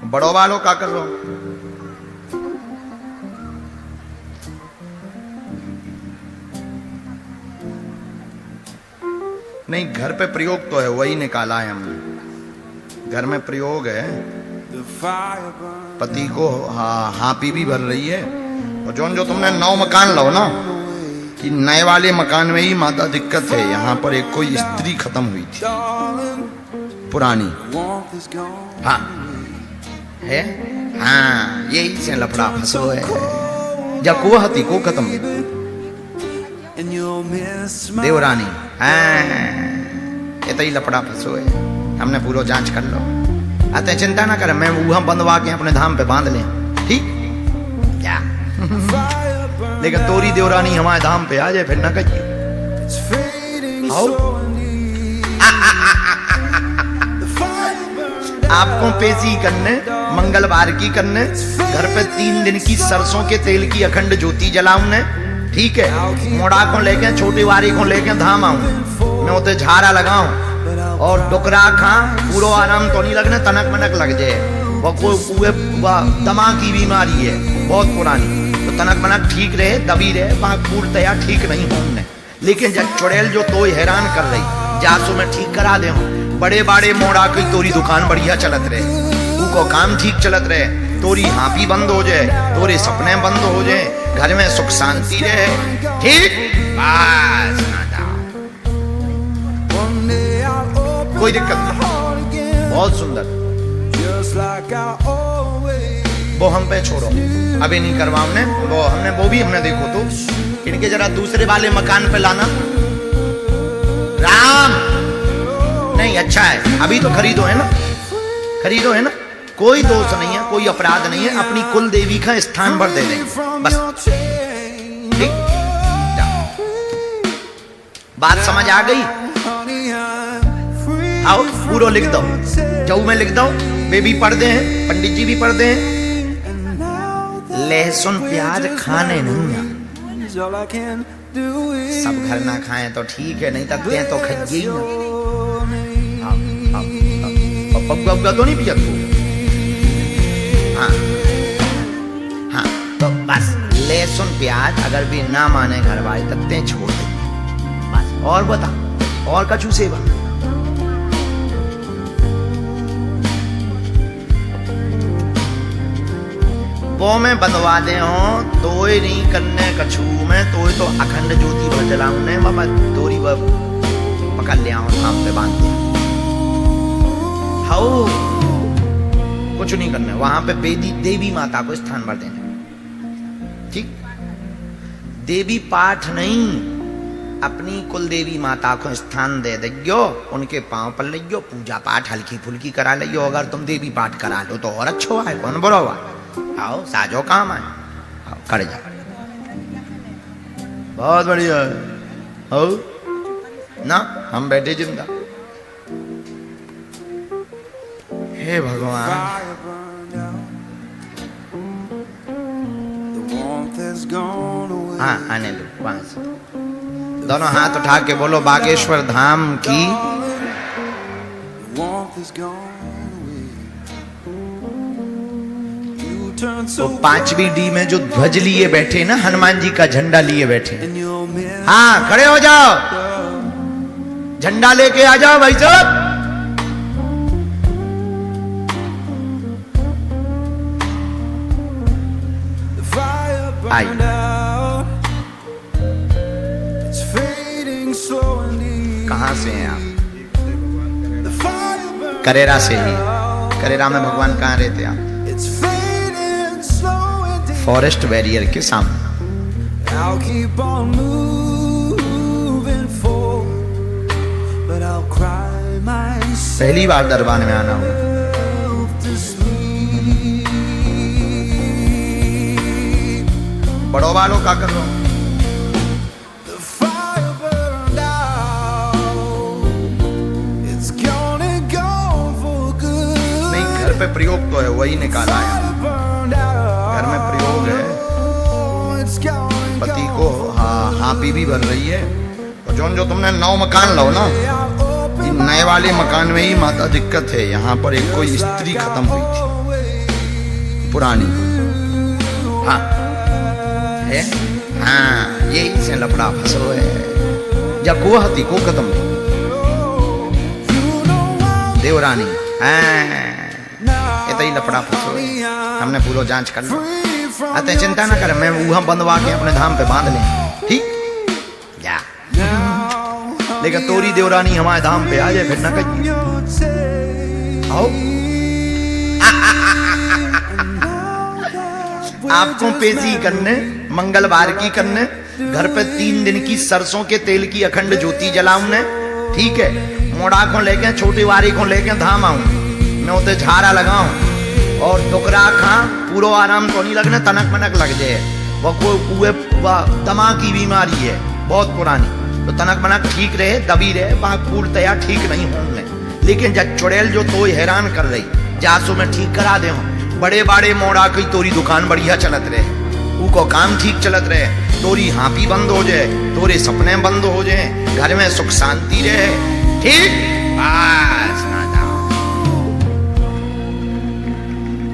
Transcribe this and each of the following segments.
बड़ो वालों का कर रहा हूं। नहीं, घर पे प्रयोग तो है, वही निकाला है हमने। घर में प्रयोग है, पति को हाँपी भी भर रही है। और जो तुमने 9 मकान लो ना, कि नए वाले मकान में ही माता दिक्कत है। यहाँ पर एक कोई स्त्री खत्म हुई थी पुरानी, हाँ है, हाँ यही से लफड़ा फंसो है। जब को हती को खत्म देवरानी, ये तो ही लपड़ा फंसो है। हमने पूरा जांच कर लो, आते चिंता ना कर, मैं वहां बंधवा के अपने धाम पे बांध ले, ठीक क्या? लेकिन तोरी देवरानी हमारे धाम पे आ जाए फिर ना कहिए। आपको पेशी करने, मंगलवार की करने, घर पे 3 दिन की सरसों के तेल की अखंड ज्योति जलाऊने, ठीक है? मोड़ा को लेके, छोटी वारी को लेके धाम आऊं, मैं उते झाड़ा लगाऊं और डुकरा खा, पूरा आराम तो नहीं लगने, तनक मनक लग जाए। वो कोई दमा की बीमारी है बहुत पुरानी, तो तनक मनक ठीक रहे, दबी रहे, वहां पूर्णतया ठीक नहीं होंगे। लेकिन जब चुड़ैल जो तो हैरान कर रही, जासू में ठीक करा दे हूं। बड़े बड़े मोड़ा की तोरी दुकान बढ़िया चलत रहे, तू को काम ठीक चलत रहे, तोरी हाँपी बंद हो जाए, तोरे सपने बंद हो जाए, घर में सुख शांति रहे, ठीक? बस कोई दिक्कत नहीं, बहुत सुंदर। वो हम पे छोड़ो, अभी नहीं करवाने वो, वो भी हमने देखो तो इनके जरा दूसरे वाले मकान पे लाना। राम नहीं, अच्छा है, अभी तो खरीदो है ना, खरीदो है ना, कोई दोष नहीं है, कोई अपराध नहीं है, अपनी कुल देवी का स्थान भर दे देंगे बस, ठीक? बात समझ आ गई? आओ पूरा लिख दो, जाऊ में लिख दो, बेबी पढ़ते हैं, पंडित जी भी पढ़ते हैं। लहसुन प्याज खाने नहीं, सब घर ना खाएं तो ठीक है, नहीं तक तो खाइए ना। तो नहीं पिया तू? हाँ हाँ, तो बस लहसुन प्याज अगर भी ना माने घर वाले तक छोड़ दे बस। और बता, और कछु सेवा? वो में बंधवा दे हो, तो ही नहीं करने कछू में, तो अखंड ज्योति भर जलाऊने, बाबा तोरी पकड़ लिया हो, धाम पे बांध दिया। हाउ कुछ नहीं करना, वहां पे देवी माता को स्थान भर देना, ठीक? देवी पाठ नहीं, अपनी कुल देवी माता को स्थान दे दियो, उनके पांव पर लियो, पूजा पाठ हल्की फुल्की करा लियो। अगर तुम देवी पाठ करा लो तो और अच्छो है, कौन बुरा हुआ? आओ साजो काम है, आओ कर जा, बहुत बढ़िया हो ना, हम बैठे जिंदा। हे भगवान, हाँ आने दो, वहां से दोनों हाथ उठा के बोलो बागेश्वर धाम की। तो 5वीं डी में जो ध्वज लिए बैठे ना, हनुमान जी का झंडा लिए बैठे, हाँ खड़े हो जाओ, झंडा लेके आ जाओ भाई साहब। आई कहां से हैं आप? करेरा से ही। करेरा में भगवान कहां रहते आप? फॉरेस्ट बैरियर के सामने। पहली बार दरबार में आना हुआ। बड़ों वालों का कर रहा हूं। नहीं, घर पे प्रयोग तो है, वही निकाला है। घर में प्रयोग है, पति को हाँपी भी भर रही है। और जो तुमने 9 मकान लो ना, नए वाले मकान में ही माता दिक्कत है, यहाँ पर एक कोई स्त्री खत्म हुई थी पुरानी। हाँ है, हाँ यही से लफड़ा फंसो है। जब को हती को खत्म देवरानी, ये तो ही लफड़ा फंसो है। हमने पूरा जांच कर लो, अतः चिंता ना कर, मैं वहां बंधवा के अपने धाम पे बांध लें, ठीक जा। लेकिन तोरी देवरानी हमारे धाम पे आ जाए फिर ना कहिए। आओ आपको पेशी करने, मंगलवार की करने, घर पे 3 दिन की सरसों के तेल की अखंड ज्योति जलाऊने, ठीक है। मोड़ा को लेके छोटी वारी को लेके धाम आऊं, मैं उते झाड़ा लगाऊं और टुकड़ा खा, पूरा आराम तो नहीं लगने, तनक मनक लग जाए। वो कोई दमा की बीमारी है बहुत पुरानी, तो तनक मनक ठीक रहे, दबी रहे, वहां पूर्णतया ठीक नहीं होंगे। लेकिन जब चुड़ैल जो तो हैरान कर रही, जासो में ठीक करा दे। बड़े बड़े मोड़ा की तोरी दुकान बढ़िया चलत रहे, उको काम ठीक चलत रहे, तोरी हापी बंद हो जाए, तोरे सपने बंद हो जाए, घर में सुख शांति रहे, ठीक बस ना जाओ,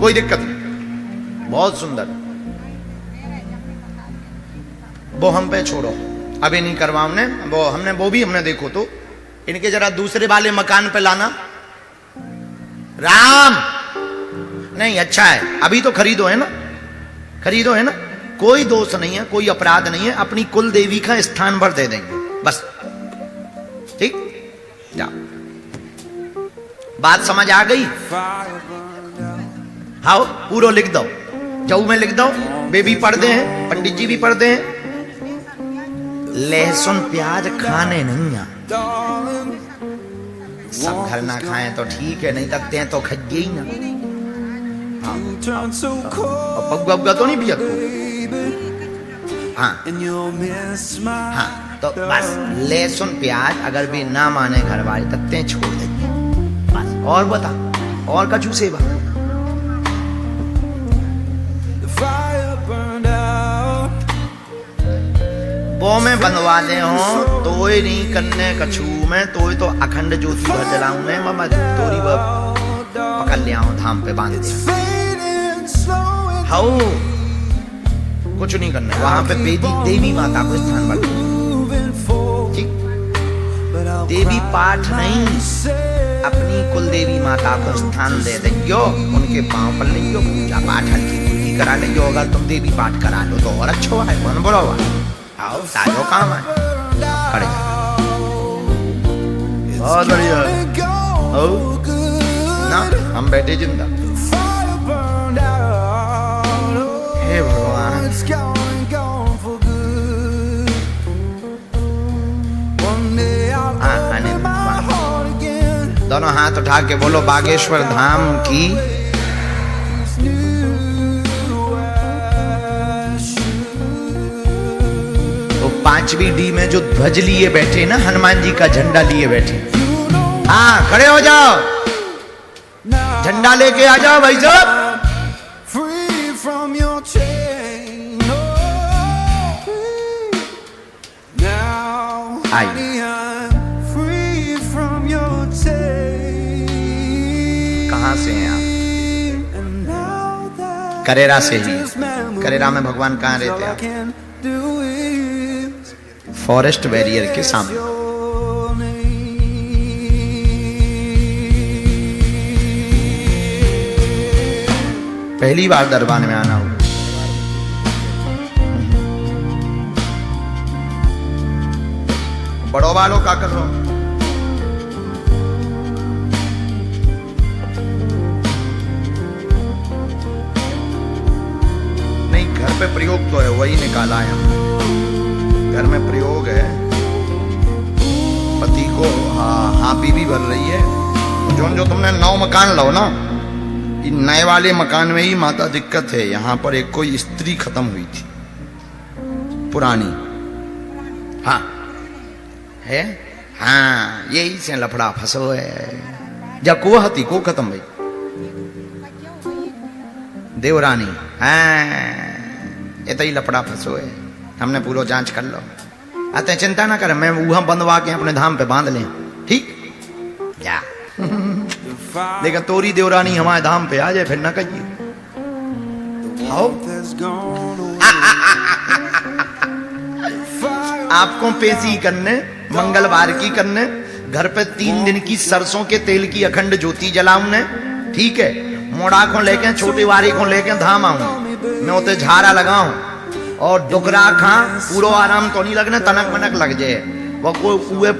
कोई दिक्कत नहीं। बहुत सुंदर, वो हम पे छोड़ो, अभी नहीं करवाऊंने वो, हमने वो भी हमने देखो तो इनके जरा दूसरे वाले मकान पे लाना। राम नहीं अच्छा है, अभी तो खरीदो है ना, खरीदो है ना, कोई दोष नहीं है, कोई अपराध नहीं है, अपनी कुल देवी का स्थान भर दे देंगे बस, ठीक जाओ। बात समझ आ गई? हाँ पूरा लिख दो, जाऊ में लिख दो, बेबी पढ़ते हैं, पंडित जी भी पढ़ते हैं। लहसुन प्याज खाने नहीं है, सब घर ना खाएं तो ठीक है, नहीं तकते हैं तो खाइए ही ना। हाँ पग्गा तो नहीं पिया। हाँ हाँ तो बस लहसुन प्याज अगर भी ना माने घर वाले तकते हैं छोड़ देंगे बस। और बता और कछु सेवा? वो में बनवा दे हो तो नहीं करने कछू में, तो अखंड ज्योति भर जलाऊं ने मामा, तोरी पकड़ लिया हूं धाम पे बांध दिया। हाउ कुछ नहीं करना, वहां पे देवी माता को स्थान भर, ठीक। देवी पाठ नहीं, अपनी कुल देवी माता को स्थान दे देंगे, उनके पांव पर लेंगे, पूजा पाठ हल्की फुल्की करा लेंगे। अगर तुम देवी पाठ करा लो तो और अच्छा है, मन बड़ा हुआ। आओ साजो काम है, खड़े बहुत बढ़िया ना, हम बैठे जिंदा। हे भगवान, दोनों हाथ उठा के बोलो बागेश्वर धाम की। तो 5वीं डी में जो ध्वज लिए बैठे ना, हनुमान जी का झंडा लिए बैठे, हाँ खड़े हो जाओ, झंडा लेके आ जाओ भाई साहब। कहाँ से हैं आप? करेरा से ही। करेरा में भगवान कहाँ रहते हैं? फॉरेस्ट बैरियर के सामने। पहली बार दरबार में आना हो, बड़ों वालों का कर रहा हूं। नहीं घर पे प्रयोग तो है, वही निकाला है हमने, घर में प्रयोग है। पति को हापी भी भर रही है। जो तुमने 9 मकान लो ना, नए वाले मकान में ही माता दिक्कत है, यहाँ पर एक कोई स्त्री खत्म हुई थी पुरानी। हाँ है, हाँ यही से लफड़ा फंसो है। जब को हती को खत्म भाई देवरानी, हाँ ये तो ही लफड़ा फंसो है। हमने पूरा जांच कर लो, अतः चिंता ना कर, मैं वहां बंधवा के अपने धाम पे बांध लें, ठीक जा लेकिन तोरी देवरानी हमारे धाम पे आ जाए फिर ना कहिए। आओ आपको पेशी करने, मंगलवार की करने, घर पे 3 दिन की सरसों के तेल की अखंड ज्योति जलाऊने, ठीक है। मोड़ा को लेके छोटी वारी को लेके धाम आऊं, मैं उते झाड़ा लगाऊं और डुकरा खा पूरा आराम तो नहीं लगने, तनक मनक लग जाए। वो कोई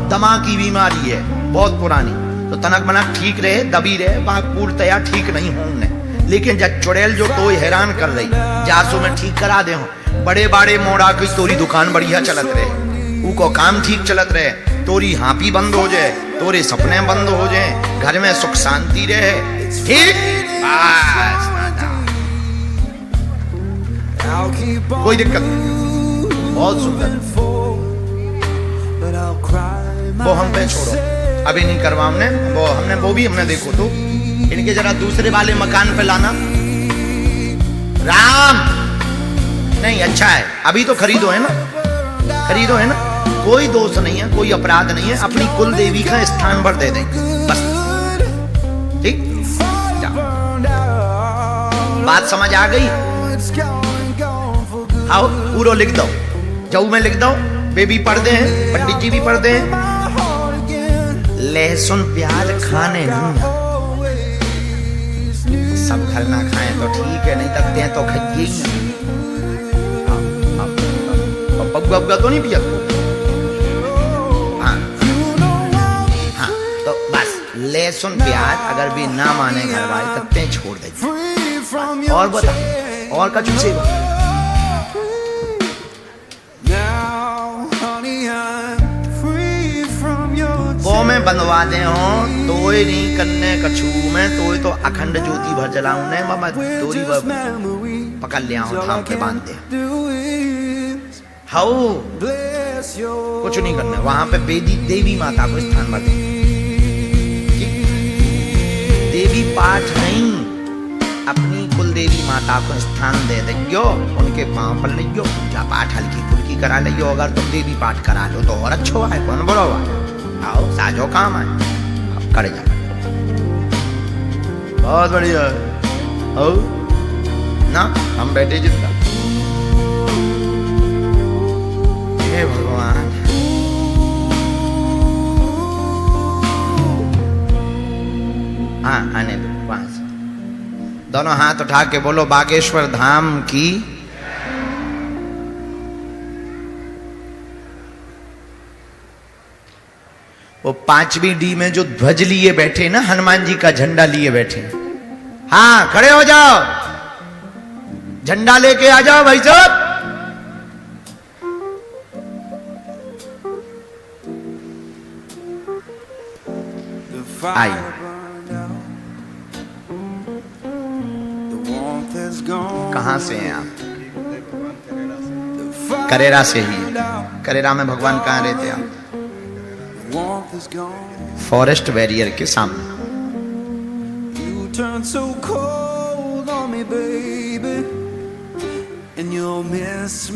दमा की बीमारी है बहुत पुरानी, तो तनक मनक ठीक रहे, दबी रहे, वहां पूर्णतया ठीक नहीं होने। लेकिन जब चुड़ैल जो तो हैरान कर रही, 400 में ठीक करा दे हो। बड़े बड़े मोड़ा की तोरी दुकान बढ़िया चलत रहे, उको काम ठीक चलत रहे, तोरी हापी बंद हो जाए, तोरे सपने बंद हो जाए, घर में सुख शांति रहे, ठीक बस कोई दिक्कत नहीं। बहुत सुंदर, वो हम पे छोड़ो, अभी नहीं करवाने वो, हमने देखो तो इनके जरा दूसरे वाले मकान पे लाना। राम नहीं अच्छा है, अभी तो खरीदो है ना, खरीदो है ना, कोई दोष नहीं है, कोई अपराध नहीं है, अपनी कुल देवी का स्थान पर दे देंगे बस, ठीक। बात समझ आ गई? आओ पूरा लिख दो, जाऊ में लिख दो, बेबी पढ़ते हैं, पंडित जी भी पढ़ते हैं। लहसुन प्याज खाने नहीं, सब घर ना खाएं तो ठीक है, नहीं तकते हैं तो खाइए। बग्गा तो नहीं पिया, हाँ हाँ, तो बस लहसुन प्याज अगर भी ना माने घर वाले तकते हैं छोड़ दे। और बता, और का चूसे वो में बंधवा दे हो, तोय नहीं करने कछू में, तोय तो अखंड ज्योति भर जलाऊं ने, मामा तोरी पकड़ लिया हूं, धाम पे बांध दे। हाउ कुछ नहीं करना, वहां पे देवी माता को स्थान पर दे, देवी पाठ नहीं, अपनी कुल देवी माता को स्थान दे दियो, उनके पांव पर लियो, पूजा पाठ हल्की फुल्की करा लियो। अगर तुम देवी पाठ करा लो तो और अच्छो है, कौन बोलो आओ साझो काम है, अब कर जा, बहुत बढ़िया हो ना, हम बैठे जिंदा। हे भगवान, हाँ आने दो, वहां से दोनों हाथ उठा के बोलो बागेश्वर धाम की। वो 5वीं डी में जो ध्वज लिए बैठे ना, हनुमान जी का झंडा लिए बैठे, हाँ खड़े हो जाओ, झंडा लेके आ जाओ भाई साहब। आई कहां से हैं आप? करेरा से ही। करेरा में भगवान कहां रहते आप? फॉरेस्ट बैरियर के सामने।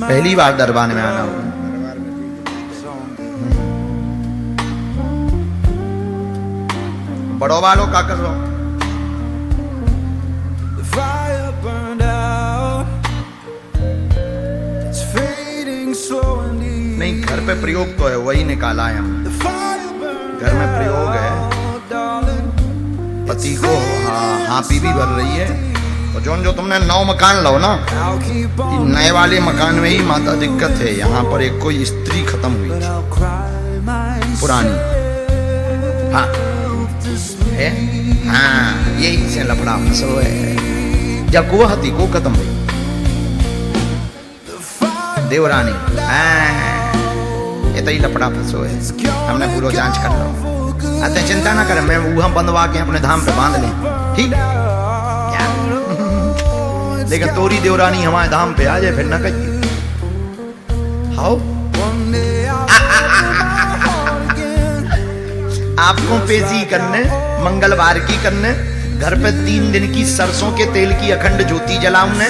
पहली बार दरबार में आना हुआ। बड़ो वालों का कर लो, नहीं घर पे प्रयोग तो है, वही निकाला है हम, घर में प्रयोग है। पति को हापी भी भर रही है, और जो तुमने 9 मकान लो ना, नए वाले मकान में ही माता दिक्कत है। यहाँ पर एक कोई स्त्री खत्म हुई थी पुरानी, हाँ है, हाँ यही से लफड़ा फंसो है। जब को हती को खत्म हुई देवरानी, ये तो ही लपड़ा फंसो है, हमने पूरा जांच कर लो। अतः चिंता ना करें, मैं वो बंधवा के अपने धाम पे बांध लें, ठीक। लेकिन तोरी देवरानी हमारे धाम पे आ जाए फिर ना कहिए। हाउ आपको पेशी करने, मंगलवार की करने, घर पे 3 दिन की सरसों के तेल की अखंड ज्योति जलाऊने,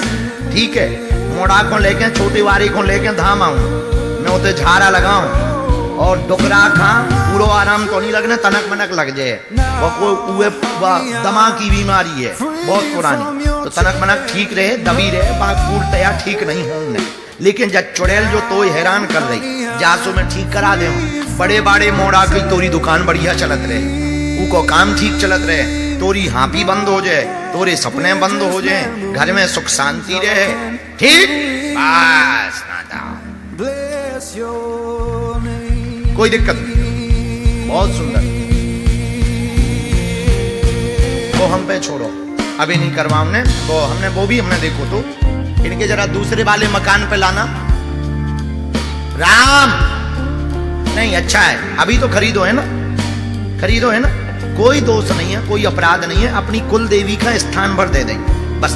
ठीक है। मोड़ा को लेके छोटी वारी को लेके धाम आऊं, मैं उते झाड़ा लगाऊं और डुकरा खा पूरा आराम तो नहीं लगने, तनक मनक लग जाए। वो कोई दमा की बीमारी है बहुत पुरानी, तो तनक मनक ठीक रहे, दबी रहे, पूर्णतया ठीक नहीं होंगे। लेकिन जब चुड़ैल जो तो हैरान कर रही, जासो में ठीक करा दे। बड़े बड़े मोड़ा की तोरी दुकान बढ़िया चलत रहे, उको काम ठीक चलत रहे, तोरी हापी बंद हो जाए, तोरे सपने बंद हो जाए, घर में सुख शांति रहे। ठीक बस नाता, कोई दिक्कत नहीं, बहुत सुंदर। वो हम पे छोड़ो, अभी नहीं करवाने। वो हमने देखो तो इनके जरा दूसरे वाले मकान पे लाना। राम नहीं, अच्छा है, अभी तो खरीदो है ना, खरीदो है ना, कोई दोष नहीं है, कोई अपराध नहीं है। अपनी कुल देवी का स्थान भर दे देंगे बस।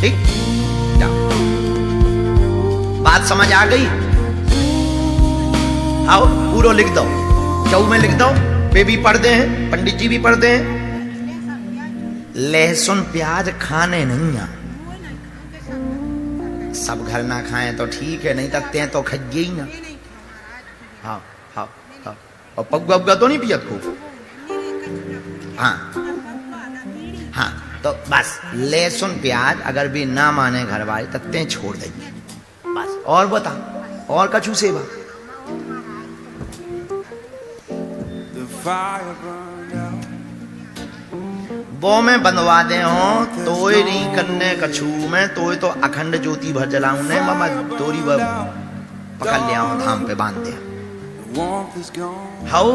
ठीक, जाओ। बात समझ आ गई? आओ पूरा लिख दो, चौ में लिख दो। वे भी पढ़ते हैं, पंडित जी भी पढ़ते हैं। लहसुन प्याज खाने नहीं है, सब घर ना खाएं तो ठीक है, नहीं तकते हैं तो खज्जे ही ना। हाँ हाँ हाँ, और पग्गा तो नहीं पियत खूब। हाँ हाँ, तो बस लहसुन प्याज अगर भी ना माने घर वाले तकते छोड़ देंगे बस। और बता, और कछु सेवा? वो में बंधवा दे हो तो नहीं कन्ने कछू में तो अखंड ज्योति भर जलाऊं ने मामा तोरी पकड़ लिया धाम पे बांध दिया। हाउ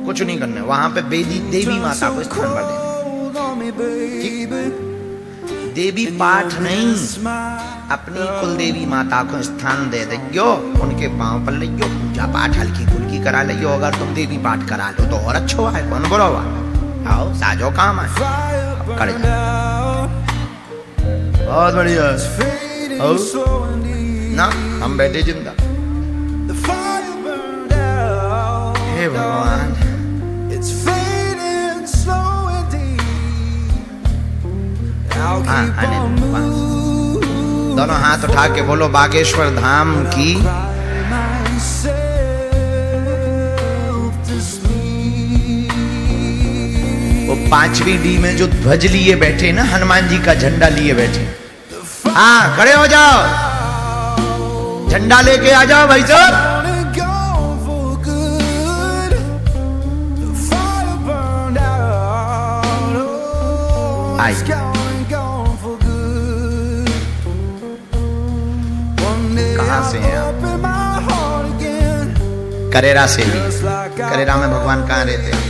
कुछ नहीं करने, वहां पे देवी माता को स्थान भर देना। देवी पाठ नहीं, अपनी कुल देवी माता को स्थान दे देंगे, उनके पांव पर लियो, पूजा पाठ हल्की फुल्की करा लियो। अगर तुम देवी पाठ करा लो तो और अच्छा है, कौन बुरा हुआ? आओ साजो काम है, कर बहुत बढ़िया ना, हम बैठे जिंदा। हे भगवान, हाँ, दोनों हाथ उठा के बोलो बागेश्वर धाम की। वो 5वीं डी में जो ध्वज लिए बैठे ना, हनुमान जी का झंडा लिए बैठे, हाँ खड़े हो जाओ, झंडा लेके आ जाओ भाई साहब। कहां से हैं आप? करेरा से ही। करेरा में भगवान कहाँ रहते हैं?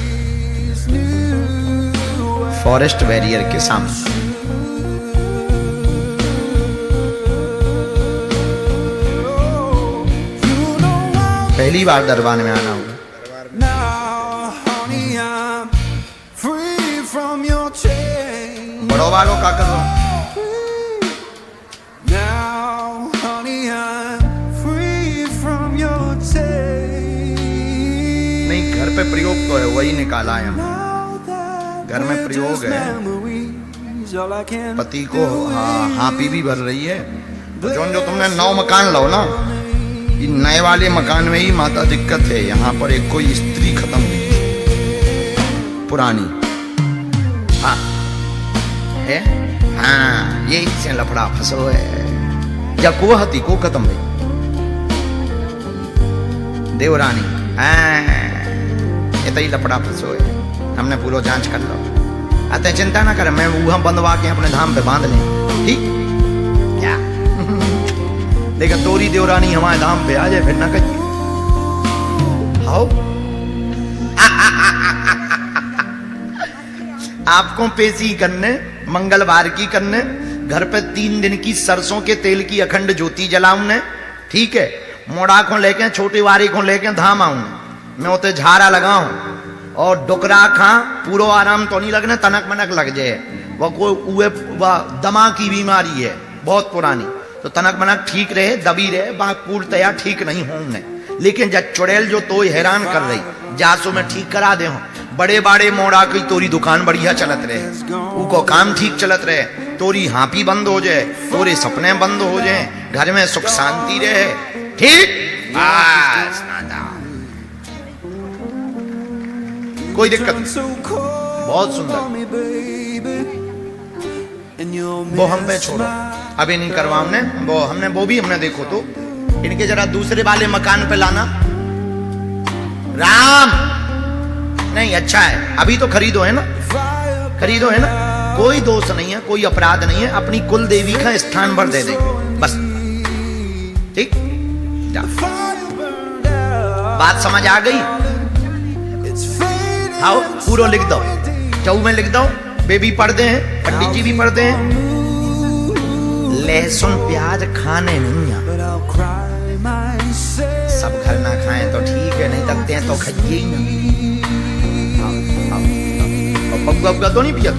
फॉरेस्ट बैरियर के सामने। पहली बार दरबार में आना होगा। बड़ो वालों का करो। नहीं, घर पे प्रयोग तो है, वही निकाला है हम। घर में प्रयोग है, पति को हापी भी भर रही है। तो जो तुमने 9 मकान लो ना, नए वाले मकान में ही माता दिक्कत है। यहाँ पर एक कोई स्त्री खत्म हुई पुरानी, हाँ है, हाँ ये इससे लफड़ा फंसो है। जब को हती को खत्म हुई देवरानी, ये तो ही लफड़ा फंसो है। हमने पूरा जांच कर लो, अतः चिंता ना कर, मैं वो बंधवा के अपने धाम पे बांध लें, ठीक क्या? लेकिन तोरी देवरानी हमारे धाम पे आ जाए फिर ना कहिए। हाउ आपको पेशी करने, मंगलवार की करने, घर पे 3 दिन की सरसों के तेल की अखंड ज्योति जलाऊने, ठीक है। मोड़ा को लेके, छोटी वारी को लेके धाम आऊं, मैं उते झाड़ा लगाऊं और डुकरा खा पूरा आराम तो नहीं लगने, तनक मनक लग जाए। वो कोई दमा की बीमारी है बहुत पुरानी, तो तनक मनक ठीक रहे, दबी रहे, पूर्णतया ठीक नहीं होंगे। लेकिन जब चुड़ैल जो तो हैरान कर रही, जासो में ठीक करा दे। बड़े बड़े मोड़ा की तोरी दुकान बढ़िया चलत रहे, उको काम ठीक चलत रहे, तोरी हापी बंद हो जाए, तोरे सपने बंद हो जाए, घर में सुख शांति रहे, ठीक बस नाता, कोई दिक्कत नहीं, बहुत सुंदर। वो हम पे छोड़ो, अभी नहीं करवा हमने वो भी हमने देखो तो इनके जरा दूसरे वाले मकान पे लाना। राम नहीं, अच्छा है, अभी तो खरीदो है ना, खरीदो है ना, कोई दोष नहीं है, कोई अपराध नहीं है, अपनी कुल देवी का स्थान पर दे देंगे बस, ठीक। जा, बात समझ आ गई? आओ पूरा लिख दो, चौ में लिख दो, बेबी पढ़ते हैं, पंडित जी भी पढ़ते हैं। लहसुन प्याज खाने नहीं है, सब घर ना खाएं तो ठीक है, नहीं तकते हैं तो खाइए ही ना। पप्पा तो नहीं पिया?